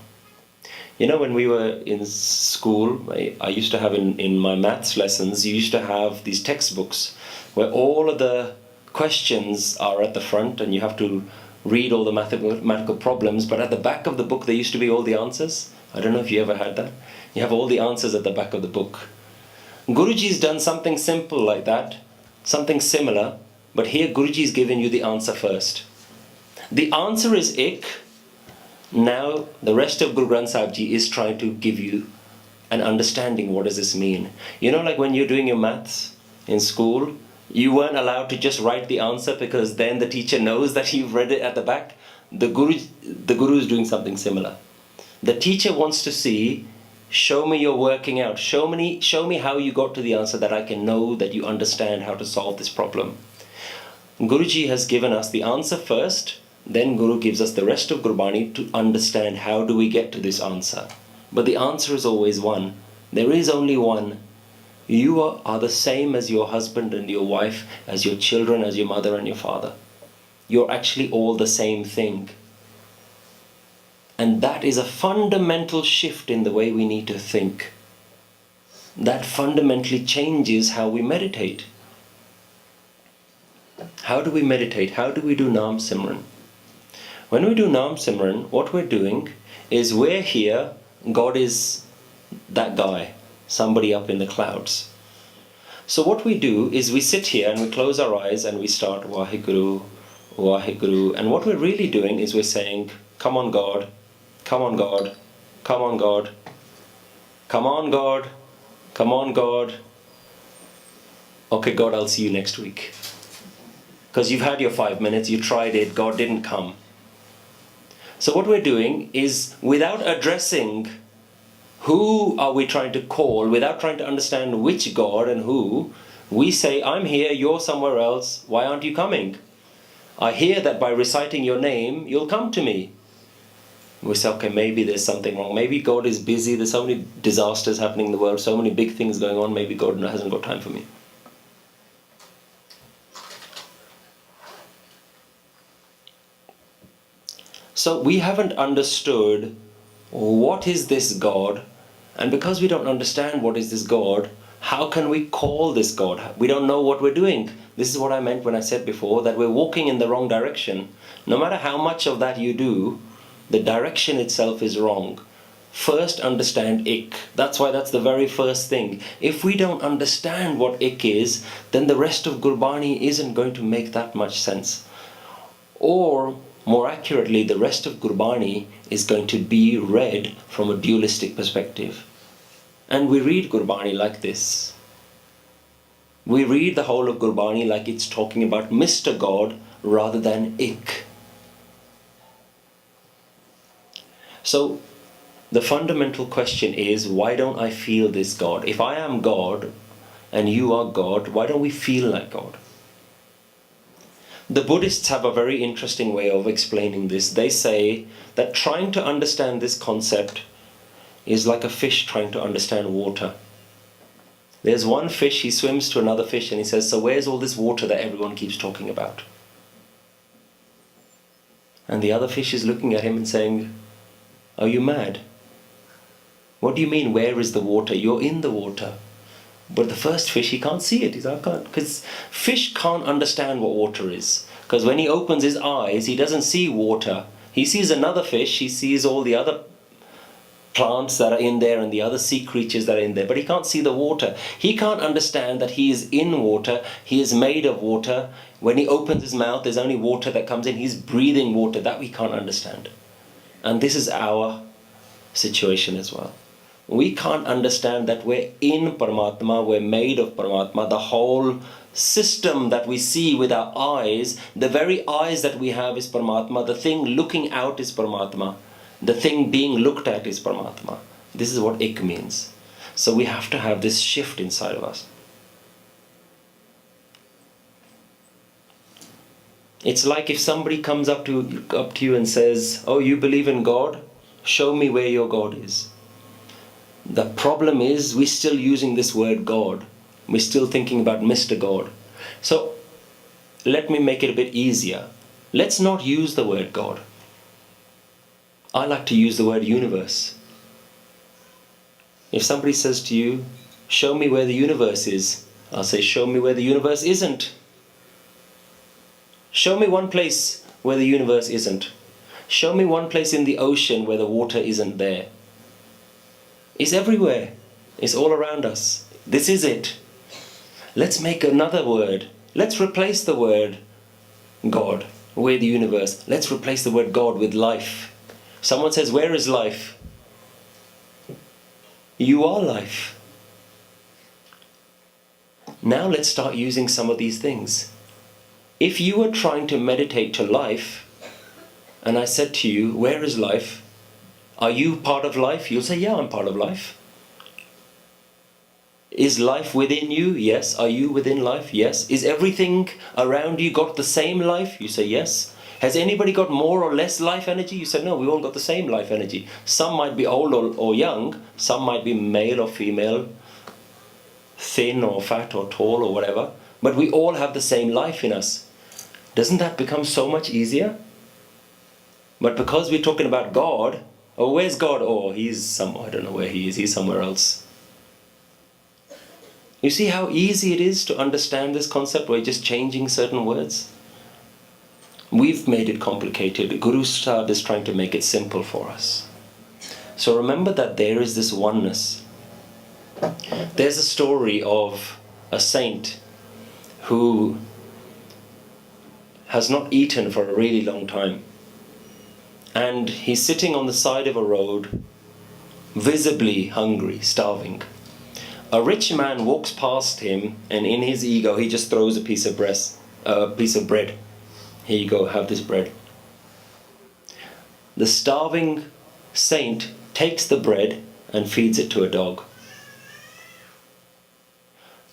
You know, when we were in school, I used to have in my maths lessons, you used to have these textbooks where all of the questions are at the front and you have to read all the mathematical problems, but at the back of the book there used to be all the answers. I don't know if you ever had that. You have all the answers at the back of the book. Guruji's done something simple like that, something similar, but here Guruji's given you the answer first. The answer is Ik. Now the rest of Guru Granth Sahib Ji is trying to give you an understanding. What does this mean? You know, like when you're doing your maths in school, you weren't allowed to just write the answer because then the teacher knows that you've read it at the back. The Guru is doing something similar. The teacher wants to see, show me your working out. Show me how you got to the answer, that I can know that you understand how to solve this problem. Guruji has given us the answer first, then Guru gives us the rest of Gurbani to understand how do we get to this answer. But the answer is always one. There is only one. You are the same as your husband and your wife, as your children, as your mother and your father. You're actually all the same thing. And that is a fundamental shift in the way we need to think. That fundamentally changes how we meditate. How do we meditate? How do we do Naam Simran? When we do Naam Simran, what we're doing is we're here, God is that guy, somebody up in the clouds. So what we do is we sit here and we close our eyes and we start Waheguru, Waheguru. And what we're really doing is we're saying, come on God, come on God, come on God, come on God, come on God. Okay God, I'll see you next week. Because you've had your 5 minutes, you tried it, God didn't come. So what we're doing is, without addressing who are we trying to call, without trying to understand which God and who, we say, I'm here, you're somewhere else, why aren't you coming? I hear that by reciting your name, you'll come to me. We say, okay, maybe there's something wrong. Maybe God is busy, there's so many disasters happening in the world, so many big things going on, maybe God hasn't got time for me. So we haven't understood what is this God, and because we don't understand what is this God, how can we call this God? We don't know what we're doing. This is what I meant when I said before that we're walking in the wrong direction. No matter how much of that you do, the direction itself is wrong. First understand Ik. That's why that's the very first thing. If we don't understand what Ik is, then the rest of Gurbani isn't going to make that much sense. Or more accurately, the rest of Gurbani is going to be read from a dualistic perspective. And we read Gurbani like this. We read the whole of Gurbani like it's talking about Mr. God rather than Ik. So the fundamental question is, why don't I feel this God? If I am God and you are God, why don't we feel like God? The Buddhists have a very interesting way of explaining this. They say that trying to understand this concept is like a fish trying to understand water. There's one fish, he swims to another fish and he says, so where's all this water that everyone keeps talking about? And the other fish is looking at him and saying, are you mad? What do you mean, where is the water? You're in the water. But the first fish, he can't see it. He's like, I can't. Because fish can't understand what water is. Because when he opens his eyes, he doesn't see water. He sees another fish, he sees all the other plants that are in there and the other sea creatures that are in there, but he can't see the water. He can't understand that he is in water, he is made of water. When he opens his mouth, there's only water that comes in. He's breathing water. That we can't understand. And this is our situation as well. We can't understand that we're in Paramatma, we're made of Paramatma. The whole system that we see with our eyes, the very eyes that we have is Paramatma. The thing looking out is Paramatma. The thing being looked at is Paramatma. This is what Ik means. So we have to have this shift inside of us. It's like if somebody comes up to you and says, oh, you believe in God? Show me where your God is. The problem is we're still using this word God. We're still thinking about Mr. God. So let me make it a bit easier. Let's not use the word God. I like to use the word universe. If somebody says to you, show me where the universe is, I'll say, show me where the universe isn't. Show me one place where the universe isn't. Show me one place in the ocean where the water isn't there. It's everywhere. It's all around us. This is it. Let's make another word. Let's replace the word God with the universe. Let's replace the word God with life. Someone says, where is life? You are life. Now let's start using some of these things. If you were trying to meditate to life, and I said to you, where is life? Are you part of life? You'll say, yeah, I'm part of life. Is life within you? Yes. Are you within life? Yes. Is everything around you got the same life? You say, yes. Has anybody got more or less life energy? You say, no, we all got the same life energy. Some might be old or young. Some might be male or female, thin or fat or tall or whatever. But we all have the same life in us. Doesn't that become so much easier? But because we're talking about God, oh, where's God? Oh, he's somewhere, I don't know where he is. He's somewhere else. You see how easy it is to understand this concept? We're just changing certain words. We've made it complicated. Guru Sahib is trying to make it simple for us. So remember that there is this oneness. There's a story of a saint who has not eaten for a really long time. And he's sitting on the side of a road, visibly hungry, starving. A rich man walks past him, and in his ego, he just throws a piece of bread. Here you go, have this bread. The starving saint takes the bread and feeds it to a dog.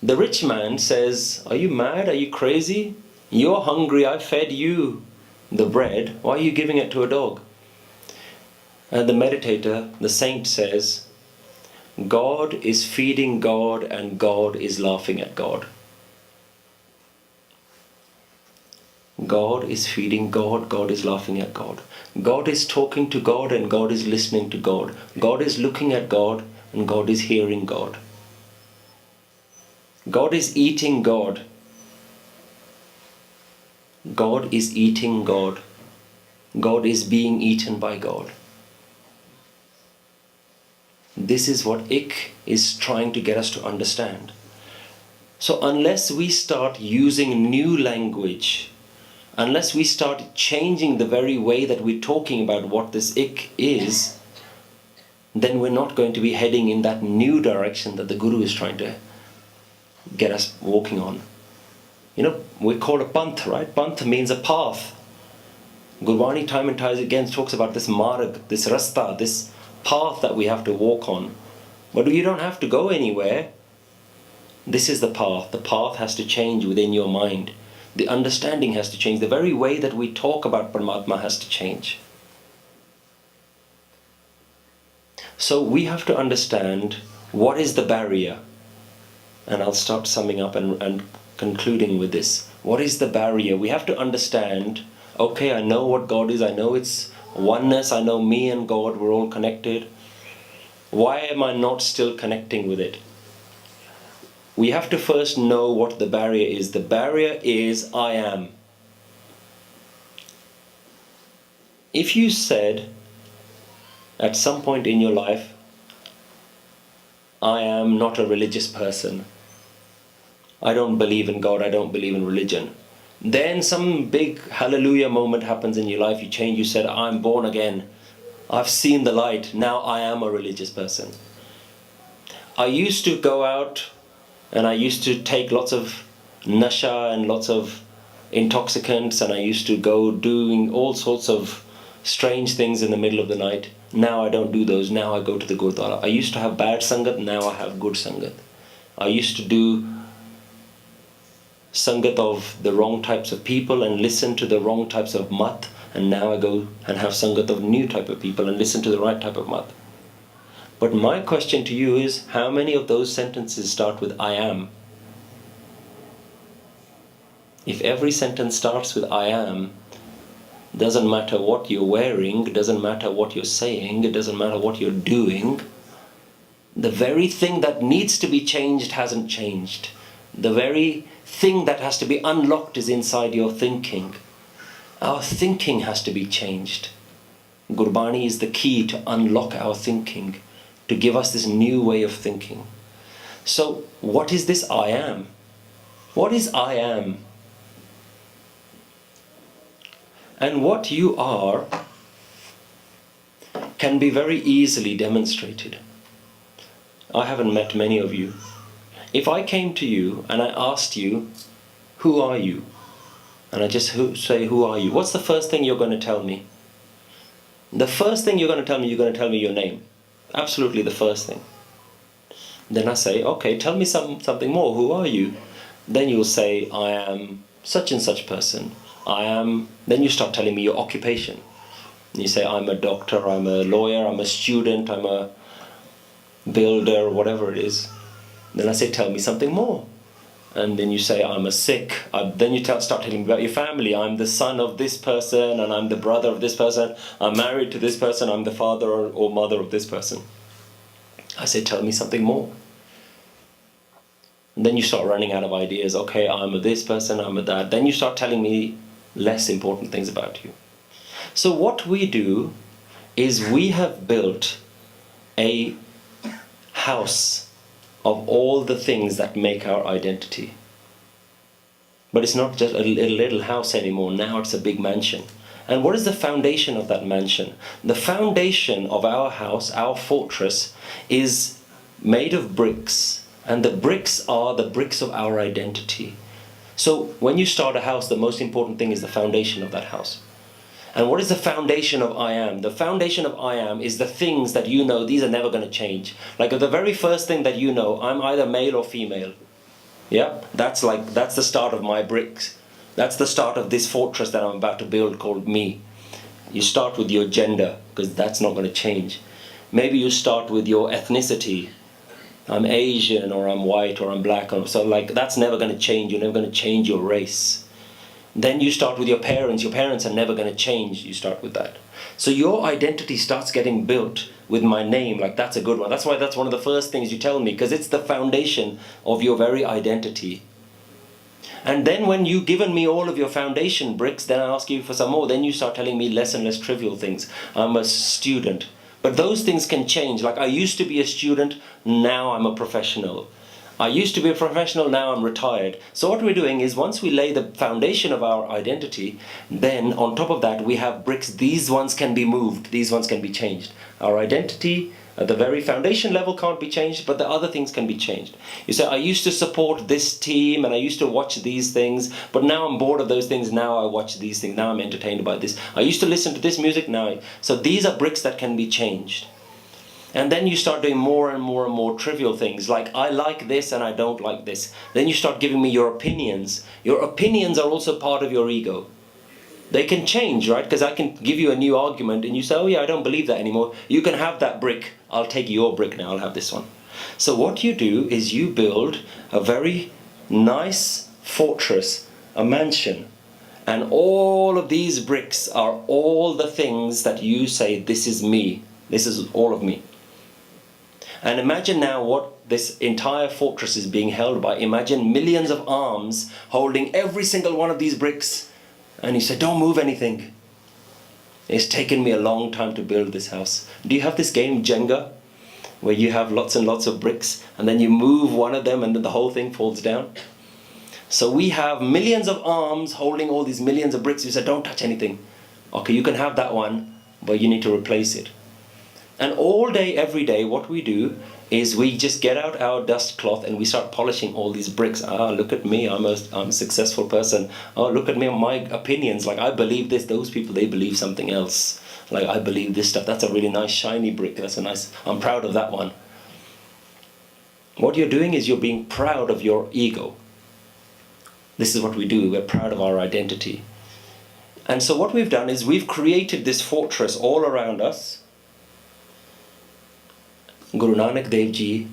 The rich man says, are you mad? Are you crazy? You're hungry, I fed you the bread. Why are you giving it to a dog? And the meditator, the saint, says, God is feeding God and God is laughing at God. God is feeding God, God is laughing at God. God is talking to God and God is listening to God. God is looking at God and God is hearing God. God is eating God. God is eating God. God is being eaten by God. This is what Ik is trying to get us to understand. So unless we start using new language, unless we start changing the very way that we're talking about what this ik is, then we're not going to be heading in that new direction that the Guru is trying to get us walking on. You know, we call it panth, right? Panth means a path. Gurbani time and time again talks about this marg, this rasta, this path that we have to walk on. But you don't have to go anywhere. This is the path. The path has to change within your mind. The understanding has to change. The very way that we talk about Paramatma has to change. So we have to understand what is the barrier. And I'll start summing up and concluding with this. What is the barrier? We have to understand, okay, I know what God is. I know it's oneness. I know me and God, we're all connected. Why am I not still connecting with it? We have to first know what the barrier is. The barrier is I am. If you said at some point in your life, I am not a religious person, I don't believe in God, I don't believe in religion, then some big hallelujah moment happens in your life, you change, you said, I'm born again, I've seen the light, now I am a religious person. I used to go out and I used to take lots of nasha and lots of intoxicants, and I used to go doing all sorts of strange things in the middle of the night. Now I don't do those. Now I go to the Gurdwara. I used to have bad sangat, now I have good sangat. I used to do sangat of the wrong types of people and listen to the wrong types of mat, and now I go and have sangat of new type of people and listen to the right type of mat. But my question to you is, how many of those sentences start with I am? If every sentence starts with I am, doesn't matter what you're wearing, doesn't matter what you're saying, it doesn't matter what you're doing, the very thing that needs to be changed hasn't changed. The very thing that has to be unlocked is inside your thinking. Our thinking has to be changed. Gurbani is the key to unlock our thinking, to give us this new way of thinking. So, what is this I am? What is I am? And what you are can be very easily demonstrated. I haven't met many of you. If I came to you and I asked you, who are you? And I just say, who are you? What's the first thing you're going to tell me? The first thing you're going to tell me your name. Absolutely the first thing. Then I say, okay, tell me something more. Who are you? Then you'll say, I am such and such person. I am. Then you start telling me your occupation. And you say, I'm a doctor, I'm a lawyer, I'm a student, I'm a builder, whatever it is. Then I say, tell me something more. And then you say, I'm a Sikh. Then you start telling me about your family. I'm the son of this person, and I'm the brother of this person. I'm married to this person. I'm the father or mother of this person. I say, tell me something more. And then you start running out of ideas. Okay, I'm a this person, I'm a that. Then you start telling me less important things about you. So what we do is we have built a house of all the things that make our identity. But it's not just a little house anymore. Now it's a big mansion. And what is the foundation of that mansion? The foundation of our house, our fortress, is made of bricks. And the bricks are the bricks of our identity. So when you start a house, the most important thing is the foundation of that house. And what is the foundation of I am? The foundation of I am is the things that you know, these are never going to change. Like the very first thing that you know, I'm either male or female. Yeah, that's the start of my bricks. That's the start of this fortress that I'm about to build called me. You start with your gender, because that's not going to change. Maybe you start with your ethnicity. I'm Asian, or I'm white, or I'm black. So like that's never going to change. You're never going to change your race. Then you start with your parents. Your parents are never going to change. You start with that. So your identity starts getting built with my name. Like that's a good one. That's why that's one of the first things you tell me, because it's the foundation of your very identity. And then when you've given me all of your foundation bricks, then I ask you for some more. Then you start telling me less and less trivial things. I'm a student. But those things can change. Like I used to be a student, now I'm a professional. I used to be a professional, now I'm retired. So what we're doing is once we lay the foundation of our identity, then on top of that we have bricks. These ones can be moved, these ones can be changed. Our identity at the very foundation level can't be changed, but the other things can be changed. You say, I used to support this team and I used to watch these things, but now I'm bored of those things, now I watch these things, now I'm entertained by this. I used to listen to this music, now. So these are bricks that can be changed. And then you start doing more and more and more trivial things, like I like this and I don't like this. Then you start giving me your opinions. Your opinions are also part of your ego. They can change, right? Because I can give you a new argument and you say, oh yeah, I don't believe that anymore. You can have that brick. I'll take your brick now, I'll have this one. So what you do is you build a very nice fortress, a mansion. And all of these bricks are all the things that you say, this is me. This is all of me. And imagine now what this entire fortress is being held by. Imagine millions of arms holding every single one of these bricks. And you say, don't move anything. It's taken me a long time to build this house. Do you have this game Jenga? Where you have lots and lots of bricks and then you move one of them and then the whole thing falls down? So we have millions of arms holding all these millions of bricks. You say, don't touch anything. Okay, you can have that one, but you need to replace it. And all day, every day, what we do is we just get out our dust cloth and we start polishing all these bricks. Ah, look at me, I'm a successful person. Oh, look at me, my opinions. Like, I believe this. Those people, they believe something else. Like, I believe this stuff. That's a really nice, shiny brick. That's a nice, I'm proud of that one. What you're doing is you're being proud of your ego. This is what we do. We're proud of our identity. And so what we've done is we've created this fortress all around us. Guru Nanak Dev Ji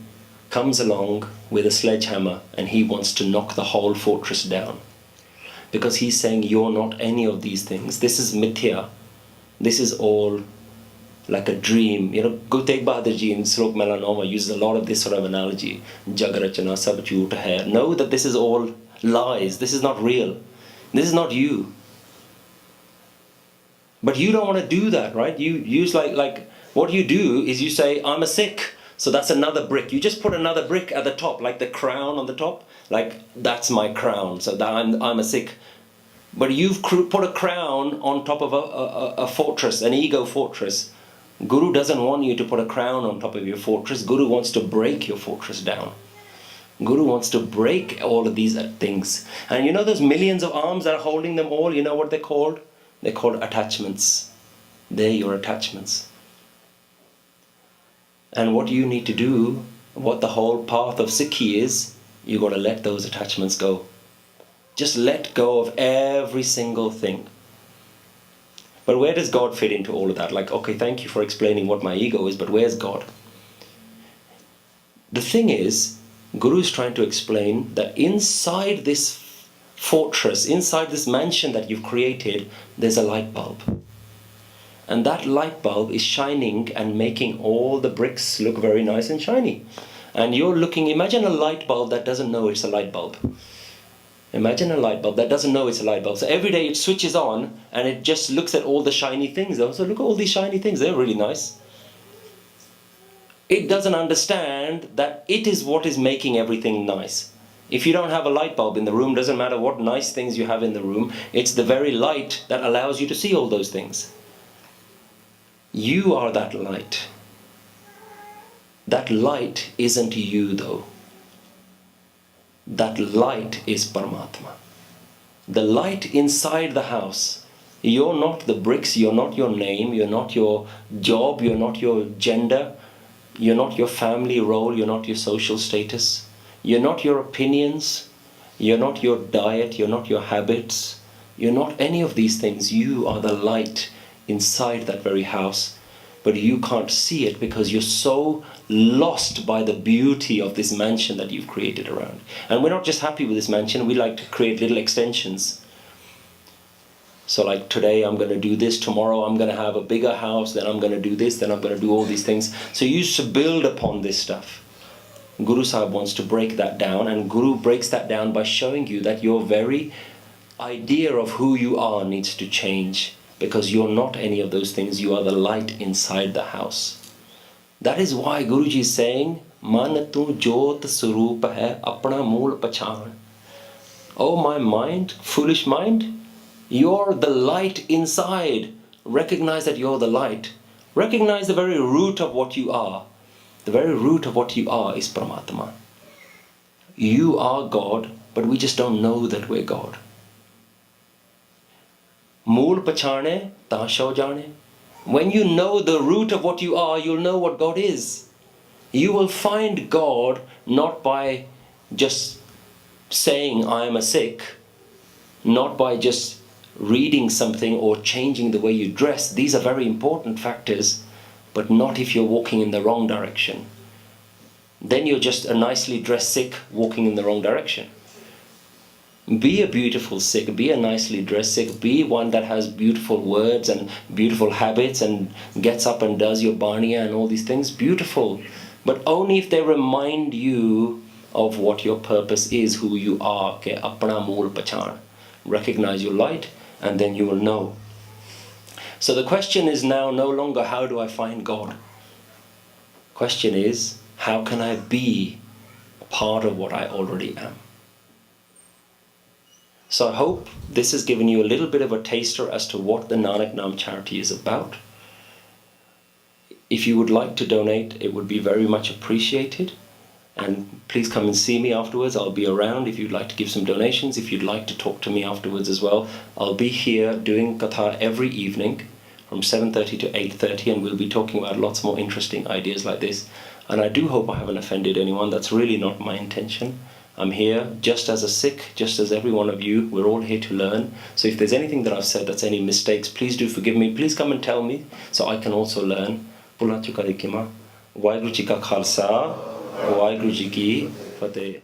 comes along with a sledgehammer and he wants to knock the whole fortress down. Because he's saying, you're not any of these things. This is mithya. This is all like a dream. You know, Guru Tegh Bahadur Ji in Slok Melanoma uses a lot of this sort of analogy. Jagarachana sab jhoot hai. Know that this is all lies. This is not real. This is not you. But you don't want to do that, right? You use like what you do is you say, I'm a Sikh. So that's another brick. You just put another brick at the top, like the crown on the top. Like, that's my crown. So that I'm a Sikh. But you've put a crown on top of a fortress, an ego fortress. Guru doesn't want you to put a crown on top of your fortress. Guru wants to break your fortress down. Guru wants to break all of these things. And you know those millions of arms that are holding them all, you know what they're called? They're called attachments. They're your attachments. And what you need to do, what the whole path of Sikhi is, you got to let those attachments go. Just let go of every single thing. But where does God fit into all of that? Like, okay, thank you for explaining what my ego is, but where's God? The thing is, Guru is trying to explain that inside this fortress, inside this mansion that you've created, there's a light bulb. And that light bulb is shining and making all the bricks look very nice and shiny. And you're looking, imagine a light bulb that doesn't know it's a light bulb. Imagine a light bulb that doesn't know it's a light bulb. So every day it switches on and it just looks at all the shiny things. So look at all these shiny things, they're really nice. It doesn't understand that it is what is making everything nice. If you don't have a light bulb in the room, doesn't matter what nice things you have in the room, it's the very light that allows you to see all those things. You are that light. That light isn't you though. That light is Paramatma. The light inside the house. You're not the bricks, you're not your name, you're not your job, you're not your gender, you're not your family role, you're not your social status, you're not your opinions, you're not your diet, you're not your habits, you're not any of these things. You are the light inside that very house. But you can't see it because you're so lost by the beauty of this mansion that you've created around. And we're not just happy with this mansion, we like to create little extensions. So like today I'm going to do this, tomorrow I'm going to have a bigger house, then I'm going to do this, then I'm going to do all these things. So you used to build upon this stuff. Guru Sahib wants to break that down, and Guru breaks that down by showing you that your very idea of who you are needs to change. Because you're not any of those things, you are the light inside the house. That is why Guruji is saying, मन तू जोत स्वरूप है अपना मूल पछाण. Oh my mind, foolish mind, you're the light inside. Recognize that you're the light. Recognize the very root of what you are. The very root of what you are is Paramatma. You are God, but we just don't know that we're God. Mool pachane, ta shau jane. When you know the root of what you are, you'll know what God is. You will find God not by just saying I am a Sikh, not by just reading something or changing the way you dress. These are very important factors, but not if you're walking in the wrong direction. Then you're just a nicely dressed Sikh walking in the wrong direction. Be a beautiful Sikh, be a nicely dressed Sikh, be one that has beautiful words and beautiful habits and gets up and does your baniya and all these things. Beautiful. But only if they remind you of what your purpose is, who you are. Ke apna mool pachan. Recognize your light and then you will know. So the question is now no longer how do I find God? Question is how can I be part of what I already am? So I hope this has given you a little bit of a taster as to what the NanakNaam charity is about. If you would like to donate, it would be very much appreciated. And please come and see me afterwards. I'll be around if you'd like to give some donations. If you'd like to talk to me afterwards as well. I'll be here doing Katha every evening from 7:30 to 8:30, and we'll be talking about lots more interesting ideas like this. And I do hope I haven't offended anyone. That's really not my intention. I'm here just as a Sikh, just as every one of you. We're all here to learn. So if there's anything that I've said that's any mistakes, please do forgive me. Please come and tell me so I can also learn. Waiguru Ji Ka Khalsa, Waiguru Ji Ki Fateh.